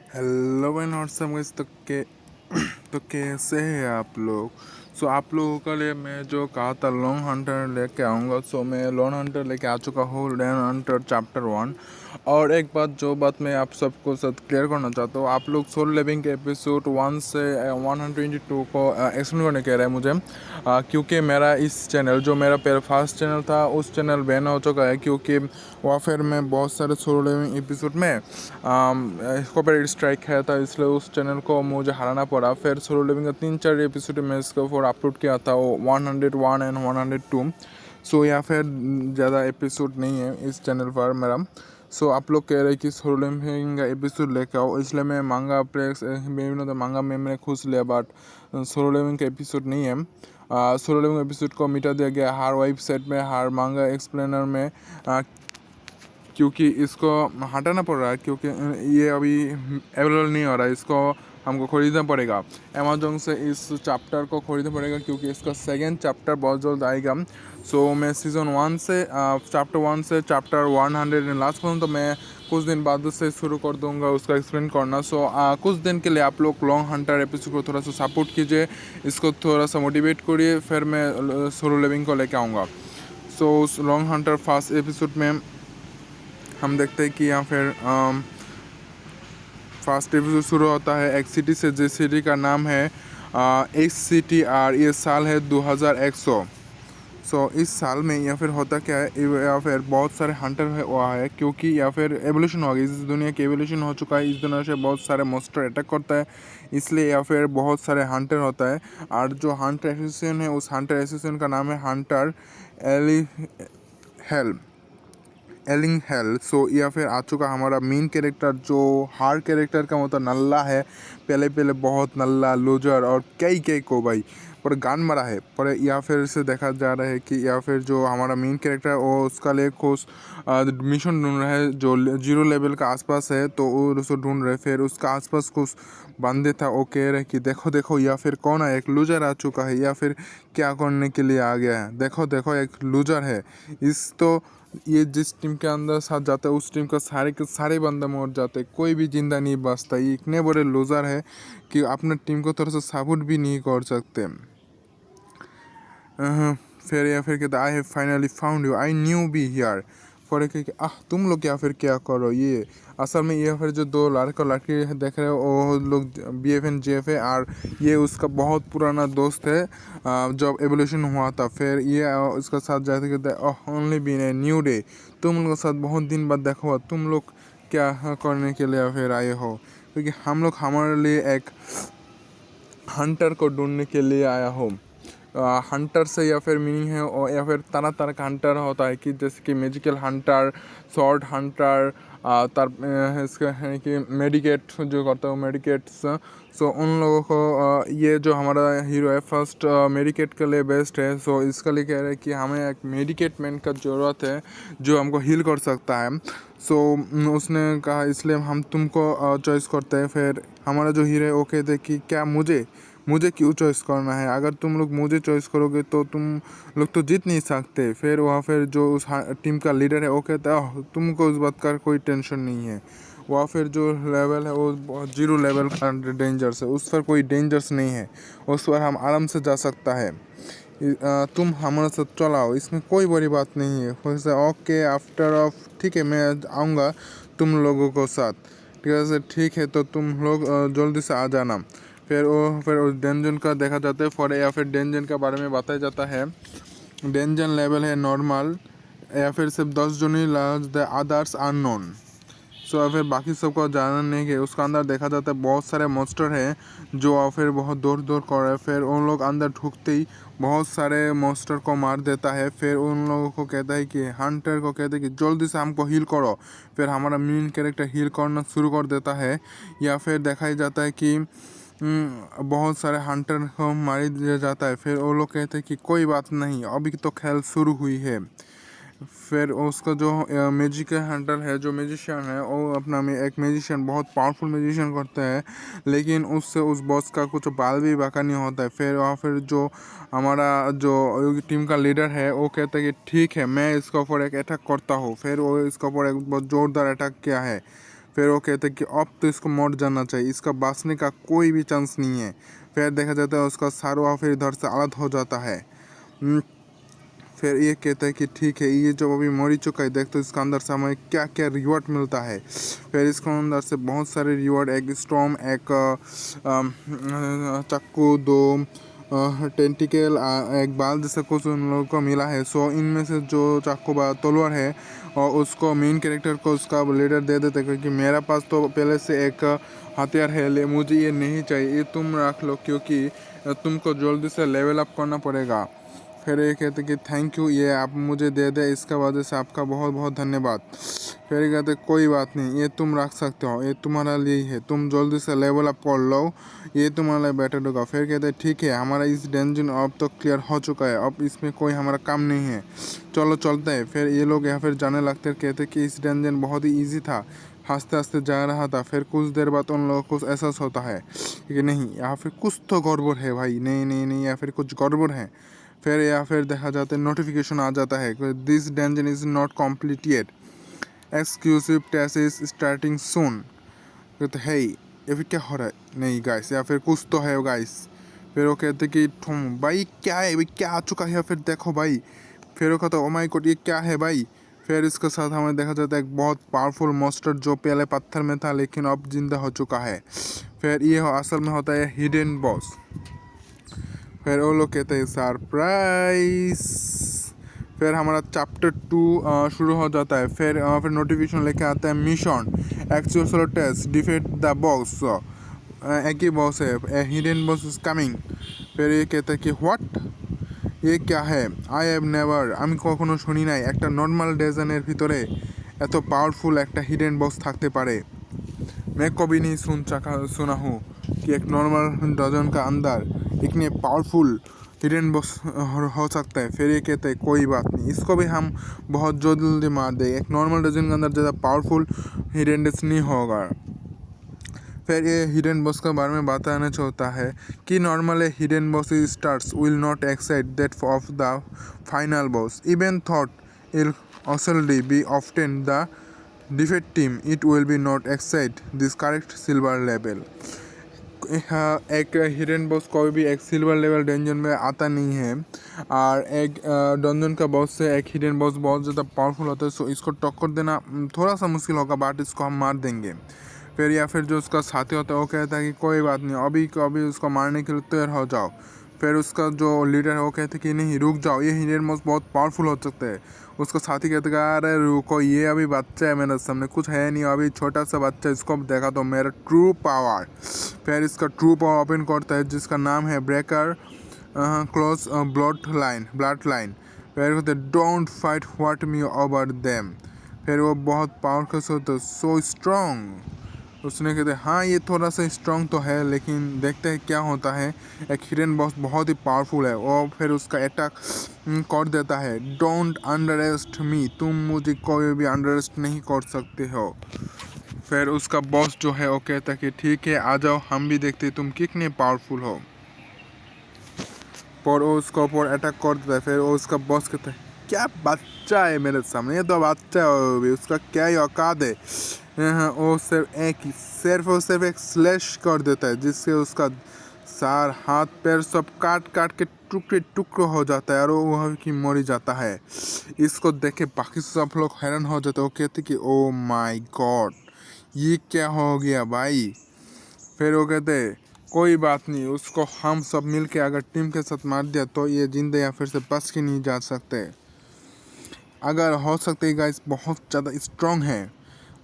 Hello भाई not समझ तो कैसे हैं आप लोग। आप लोगों के लिए मैं जो कहा था लॉन्ग हंटर लेके आऊँगा। मैं लॉन्ग हंटर लेके आ चुका हूँ, लॉन्ग हंटर चैप्टर 1। और एक बात मैं आप सबको साथ क्लियर करना चाहता हूँ। आप लोग सोल लिविंग के एपिसोड 1 से 122 को एक्सप्लेन करने कह रहे हैं मुझे, क्योंकि मेरा इस चैनल जो मेरा फर्स्ट चैनल था उस चैनल बैन हो चुका है, क्योंकि वहाँ फिर मैं बहुत सारे सोल लिविंग एपिसोड में कॉपीराइट स्ट्राइक है था, इसलिए उस चैनल को मुझे हराना पड़ा। फिर सोलो लिविंग का 3-4 एपिसोड में इसके ऊपर अपलोड किया था, वो 101 एंड 102। या फिर ज़्यादा एपिसोड नहीं है इस चैनल पर मेरा। आप लोग कह रहे हैं कि सोलो लिविंग का एपिसोड लेकर आओ, इसलिए मैं मांगा प्लेक्स मांगा में मैंने खुश लिया, बट सोलो लिविंग का एपिसोड नहीं है। सोलो लिविंग एपिसोड को मिटा दिया गया हर वेबसाइट में, हर मांगा एक्सप्लेनर में, क्योंकि इसको हटाना पड़ रहा है, क्योंकि ये अभी अवेलेबल नहीं हो रहा है। इसको हमको ख़रीदना पड़ेगा अमेज़न से, इस चैप्टर को ख़रीदना पड़ेगा, क्योंकि इसका सेकेंड चैप्टर बहुत जल्द आएगा। मैं सीज़न 1 से चैप्टर 1 से चैप्टर 100 लास्ट पर्यंत तो मैं कुछ दिन बाद से शुरू कर दूंगा उसका एक्सप्लेन करना। कुछ दिन के लिए आप लोग लॉन्ग हंटर एपिसोड को थोड़ा सा सपोर्ट कीजिए, इसको थोड़ा सा मोटिवेट करिए, फिर मैं सोलो लिविंग को लेके आऊँगा। उस लॉन्ग हंटर फर्स्ट एपिसोड में हम देखते हैं कि यहाँ फिर फर्स्ट एपिसोड शुरू होता है एक सिटी से, जिस सिटी का नाम है HCTR। ये साल है 2100। इस साल में या फिर होता क्या है, या फिर बहुत सारे हंटर हुआ है, क्योंकि या फिर एवोल्यूशन हो गया, इस दुनिया की एवोल्यूशन हो चुका है, इस दुनिया से बहुत सारे मॉन्स्टर अटैक करता है, इसलिए या फिर बहुत सारे हंटर होता है। और जो हंटर एसोसिएशन है, उस हंटर एसोसिएशन का नाम है हंटर एली हेल एलिंग हेल। या फिर आ चुका हमारा मेन कैरेक्टर, जो हार्ड कैरेक्टर का मतलब नल्ला है, पहले बहुत नल्ला लूजर और कई को भाई पर गान मरा है। पर या फिर से देखा जा रहा है कि या फिर जो हमारा मेन कैरेक्टर है वो उसका लिए कुछ मिशन ढूंढ रहा है जो 0 लेवल का आसपास है, तो वो उसको ढूंढ रहे। फिर उसका आसपास कुछ बंदे था, वो कह रहे कि देखो देखो या फिर कौन है, एक लूजर आ चुका है, या फिर क्या करने के लिए आ गया है, देखो देखो एक लूजर है। ये जिस टीम के अंदर साथ जाता है उस टीम का सारे के सारे बंदा मर जाते हैं, कोई भी जिंदा नहीं बचता। ये इतने बड़े लूजर है कि अपने टीम को थोड़ा सा सपोर्ट भी नहीं कर सकते। फिर या फिर कहते I have finally found you, I knew be here. For एक तुम लोग या फिर क्या करो ये। असल में ये फिर जो दो लड़का लड़की देख रहे हो वो लोग BFN JF है, और ये उसका बहुत पुराना दोस्त है जब एवोल्यूशन हुआ था। फिर ये उसका साथ जाते कहते only been a new day, तुम लोग के साथ बहुत दिन बाद देखा हुआ, तुम लोग क्या करने के लिए फिर आए हो, क्योंकि हम लोग हमारे लिए एक हंटर को ढूंढने के लिए आया हो। हंटर से या फिर मीनिंग है, और या फिर तरह तरह का हंटर होता है, कि जैसे कि मैजिकल हंटर, शॉर्ट हंटर, इसका है कि मेडिकेट जो करता है मेडिकेट्स। उन लोगों को ये जो हमारा हीरो है फर्स्ट मेडिकेट के लिए बेस्ट है। इसके लिए कह रहे हैं कि हमें एक मेडिकेट मैन का ज़रूरत है जो हमको हील कर सकता है। उसने कहा इसलिए हम तुमको चॉइस करते हैं। फिर हमारा जो हीरो है वो कहते हैं कि क्या मुझे क्यों चॉइस करना है, अगर तुम लोग मुझे चॉइस करोगे तो तुम लोग तो जीत नहीं सकते। फिर वहाँ फिर जो उस टीम का लीडर है वो कहता है तुमको उस बात का कोई टेंशन नहीं है, वहाँ फिर जो लेवल है वो 0 लेवल का डेंजर्स है, उस पर कोई डेंजर्स नहीं है, उस पर हम आराम से जा सकता है। तुम हमारे साथ चलाओ, इसमें कोई बड़ी बात नहीं है। वैसे ओके आफ्टर ऑफ ठीक है मैं आऊँगा तुम लोगों को साथ, ठीक है तो तुम लोग जल्दी से आ जाना। फिर उस डेंजन का देखा जाता है फॉर, या फिर डेंजन के बारे में बताया जाता है। डेंजन लेवल है नॉर्मल, या फिर सिर्फ 10 जन ही लास्ट, द अदर्स अननोन। या फिर बाकी सबको जाना नहीं है। उसका अंदर देखा जाता है बहुत सारे मॉन्स्टर हैं जो फिर बहुत दूर कर रहे हैं। फिर उन लोग अंदर ढुकते ही बहुत सारे मॉन्स्टर को मार देता है। फिर उन लोगों को कहता है कि हंटर को कहता है कि जल्दी से हमको हील करो। फिर हमारा मेन कैरेक्टर हील करना शुरू कर देता है। या फिर देखा जाता है कि बहुत सारे हंटर को मार दिया जाता है। फिर वो लोग कहते हैं कि कोई बात नहीं, अभी तो खेल शुरू हुई है। फिर उसका जो मैजिक हंटर है, जो मैजिशियन है, वो अपना एक मैजिशियन बहुत पावरफुल मैजिशियन करता है, लेकिन उससे उस बॉस का कुछ बाल भी बाका नहीं होता है। फिर जो हमारा जो टीम का लीडर है वो कहता है कि ठीक है मैं इसके ऊपर एक अटैक करता हूँ। फिर वो इसके ऊपर एक बहुत ज़ोरदार अटैक किया है। फिर वो कहते हैं कि अब तो इसको मर जाना चाहिए, इसका बचने का कोई भी चांस नहीं है। फिर देखा जाता है उसका सारा फिर इधर से अलग हो जाता है। फिर ये कहता है कि ठीक है, ये जो अभी मर ही चुका है, देख तो इसका अंदर से हमें क्या क्या रिवॉर्ड मिलता है। फिर इसके अंदर से बहुत सारे रिवॉर्ड, एक स्टॉर्म, एक चाकू, दो टेंटिकल, एक बाल जैसा कुछ उन लोगों को मिला है। सो इनमें से जो चाकू बा तलवार है और उसको मेन कैरेक्टर को उसका लीडर दे देते, क्योंकि मेरा पास तो पहले से एक हथियार है, ले मुझे ये नहीं चाहिए, ये तुम रख लो, क्योंकि तुमको जल्दी से लेवल अप करना पड़ेगा। फिर ये कहते कि थैंक यू, ये आप मुझे दे दे, इसका वजह से आपका बहुत बहुत धन्यवाद। फिर ये कहते कोई बात नहीं, ये तुम रख सकते हो, ये तुम्हारा लिए है, तुम जल्दी से लेवल अप कर लो, ये तुम्हारे लिए बेटर होगा। फिर कहते ठीक है, हमारा इस डंजन अब तो क्लियर हो चुका है, अब इसमें कोई हमारा काम नहीं है, चलो चलते हैं। फिर ये लोग यहाँ फिर जाने लगते हैं, कहते कि इस डंजन बहुत ही ईजी था, हंसते हंसते जा रहा था। फिर कुछ देर बाद उन लोगों को एहसास होता है कि नहीं, यहाँ फिर कुछ तो गड़बड़ है भाई, नहीं नहीं नहीं, या फिर कुछ गड़बड़ है। फिर या फिर देखा जाता है नोटिफिकेशन आ जाता है, this dungeon is not complete yet, exclusive test is starting soon. कहते है या फिर क्या हो रहा है, नहीं गाइस, या फिर कुछ तो है गाइस। फिर वो कहते कि तुम भाई क्या है, भाई क्या आ चुका है, फिर देखो भाई। फिर वो कहता ओ माय गॉड, ये क्या है भाई। फिर इसके साथ हमें देखा जाता है एक बहुत पावरफुल मॉन्स्टर जो पहले पत्थर में था लेकिन अब जिंदा हो चुका है। फिर ये असल में होता है हिडन बॉस। फिर वो लोग कहते हैं सरप्राइज। फिर हमारा चैप्टर 2 शुरू हो जाता है। फिर नोटिफिकेशन लेके आता है mission actual test defeat the boss. एक ही बॉस है, हिडन बॉस इज कमिंग। फिर ये कहता है कि व्हाट, ये क्या है, आई हैव नेवर, আমি কখনো শুনি নাই একটা নর্মাল ডেজানের ভিতরে এত পাওয়ারফুল একটা হিডেন বক্স থাকতে পারে। मैं कभी नहीं सुना हूँ कि एक नॉर्मल डजन का अंदर इतने पावरफुल हिडन बॉक्स हो सकता है। फिर ये कहते हैं कोई बात नहीं, इसको भी हम बहुत जल्दी मार दें, एक नॉर्मल डजन के अंदर ज़्यादा पावरफुल हिडन बॉक्स नहीं होगा। फिर ये हिडन बॉक्स के बारे में बताना चाहता है कि normal hidden box stars will not excite that of the final boss even thought ill usually be often the defeat team it will be not excite this correct silver level. एक hidden boss कोई भी एक silver level dungeon में आता नहीं है, और एक डंजन का बॉस से एक हिडन बॉस बहुत ज़्यादा पावरफुल होता है। सो इसको टक्कर देना थोड़ा सा मुश्किल होगा, बट इसको हम मार देंगे। फिर या फिर जो उसका साथी होता है वो कहता है कि कोई बात नहीं, अभी को अभी उसको मारने के लिए तैयार हो जाओ। फिर उसका जो लीडर है वो कहते हैं कि नहीं रुक जाओ, ये हिडन बॉस बहुत पावरफुल हो सकता है। उसका साथी कहते हैं अरे रुको, ये अभी बच्चा है मेरे सामने, कुछ है नहीं, अभी छोटा सा बच्चा, इसको देखा तो मेरा ट्रू पावर। फिर इसका ट्रू पावर ओपन करता है जिसका नाम है ब्रेकर क्लोज ब्लड लाइन। फिर कहते don't fight what me over them. फिर वो बहुत पावरफुल होता है, सो स्ट्रॉन्ग। उसने कहते हाँ ये थोड़ा सा स्ट्रॉन्ग तो है, लेकिन देखते हैं क्या होता है। एक हिडन बॉस बहुत ही पावरफुल है, वो फिर उसका अटैक कर देता है। डोंट अंडर एस्ट मी, तुम मुझे कोई भी अंडर एस्ट नहीं कर सकते हो। फिर उसका बॉस जो है वो कहता है कि ठीक है आ जाओ, हम भी देखते तुम कितने पावरफुल हो। पर वो उसका ऊपर अटैक कर देता है। फिर वो उसका बॉस कहता है क्या बच्चा है मेरे सामने, ये तो बच्चा है, उसका क्या ही औकात है। वो सिर्फ एक स्लैश कर देता है जिससे उसका सार हाथ पैर सब काट काट के टुकड़े टुकड़े हो जाता है और वो वहाँ की मर जाता है। इसको देखे बाकी सब लोग हैरान हो जाते हैं, वो कहते कि ओ माय गॉड ये क्या हो गया भाई। फिर वो कहते कोई बात नहीं, उसको हम सब मिल के अगर टीम के साथ मार दिया तो ये जिंदे या फिर से बच के नहीं जा सकते। अगर हो सकते गाइस बहुत ज़्यादा स्ट्रॉन्ग है,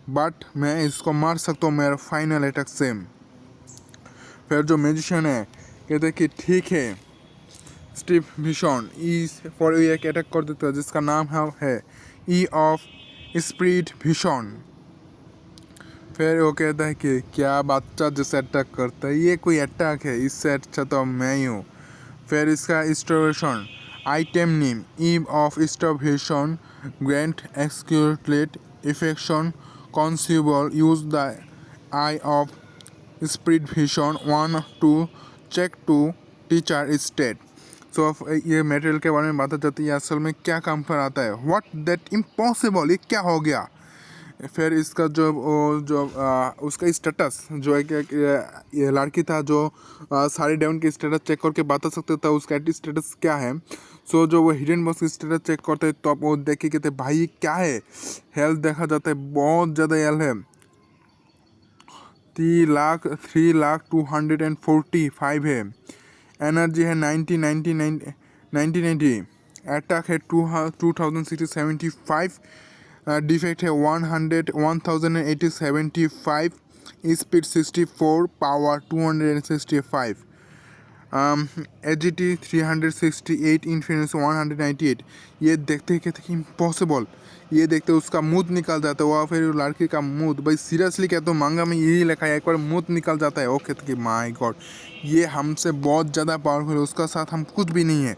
बट मैं इसको मार सकता हूँ मेरा फाइनल अटैक से। फिर जो म्यूजिशियन है कहते कि ठीक है स्टीव भीषण ई फॉर एक अटैक कर देता है जिसका नाम है ई ऑफ स्प्रिट भीषण। फिर वो कहता है कि क्या बच्चा जैसे अटैक करता है, ये कोई अटैक है, इससे अच्छा तो मैं ही हूँ। फिर इसका restoration item name eve of starvation grand एक्सक्यूलेट affection consumable use the eye of spirit vision 1 to check to teacher state. So ये मटेरियल के बारे में बात जाती है, असल में क्या काम पर आता है। व्हाट दैट इम्पॉसिबल, ये क्या हो गया, फिर इसका उसका स्टेटस जो ये लड़की था जो सारी डाउन के स्टेटस चेक करके बता सकते था उसका स्टेटस क्या है। सो जो वो हिडन बॉक्स स्टेटस चेक करते तो आप वो देख के कहते भाई क्या है, हेल्थ देखा जाता है बहुत ज़्यादा हेल्थ है, 3,245 है, एनर्जी है 90, अटैक है 2,675, डिफेक्ट है 1,080, 75, स्पीड 64, पावर 265, एजीटी 368, इन्फिनिटी 198। ये देखते कहते कि इम्पॉसिबल, ये देखते उसका मुंह निकल जाता है, वह फिर लड़की का मुंह, भाई सीरियसली कहते हो मांगा में यही लिखा है एक बार मुंह निकल जाता है। ओके तो कि माय गॉड ये हमसे बहुत ज़्यादा पावरफुल है, उसका साथ हम कुछ भी नहीं है।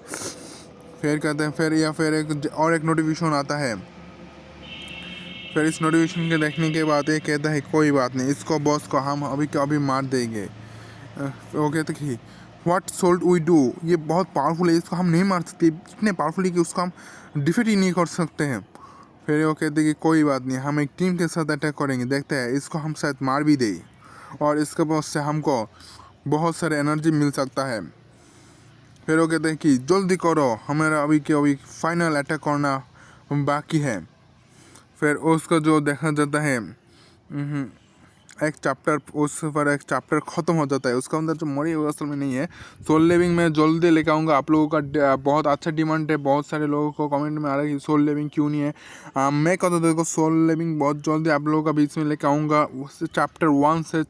फिर कहते हैं फिर एक नोटिफिकेशन आता है। फिर इस नोटिफिकेशन के देखने के बाद ये कहता है कोई बात नहीं, इसको बॉस को हम अभी के अभी मार देंगे। वो कहते कि व्हाट सोल्ड वी डू, ये बहुत पावरफुल है, इसको हम नहीं मार सकते, इतने पावरफुल है कि उसको हम डिफीट ही नहीं कर सकते हैं। फिर वो कहते कि कोई बात नहीं, हम एक टीम के साथ अटैक करेंगे, देखते हैं इसको हम शायद मार भी दें और इसके बॉस से हमको बहुत सारे एनर्जी मिल सकता है। फिर वो कहते हैं कि जल्दी करो, हमारा अभी के अभी फाइनल अटैक करना बाकी है। फिर उसका जो देखा जाता है एक चैप्टर, उस पर एक चैप्टर ख़त्म हो जाता है, उसका अंदर जो मरी हुई असल में नहीं है। सोल लिविंग में जल्दी लेकर आऊँगा, आप लोगों का बहुत अच्छा डिमांड है, बहुत सारे लोगों को कमेंट में आ रहा है कि सोल लिविंग क्यों नहीं है। मैं कहता हूँ देखो सोल लिविंग बहुत जल्दी आप लोगों का बीच में लेकर आऊँगा, उस चैप्टर 1 से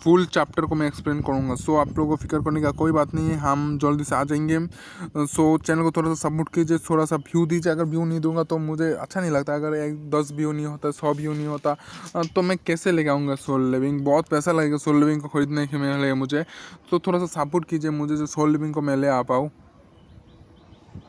फुल चैप्टर को मैं एक्सप्लेन करूँगा। सो आप लोगों को फिक्र करने का कोई बात नहीं है, हम जल्दी से आ जाएंगे। सो चैनल को थोड़ा सा सपोर्ट कीजिए, थोड़ा सा व्यू दीजिए, अगर व्यू नहीं दूंगा तो मुझे अच्छा नहीं लगता, अगर 10 व्यू नहीं होता 100 व्यू नहीं होता तो मैं कैसे लेके आऊँगा सोल लिविंग, बहुत पैसा लगेगा सोल लिविंग को खरीदने के में लगेगा मुझे। तो थोड़ा सा सपोर्ट कीजिए मुझे जो सोल लिविंग को मैं ले आ पाऊँ।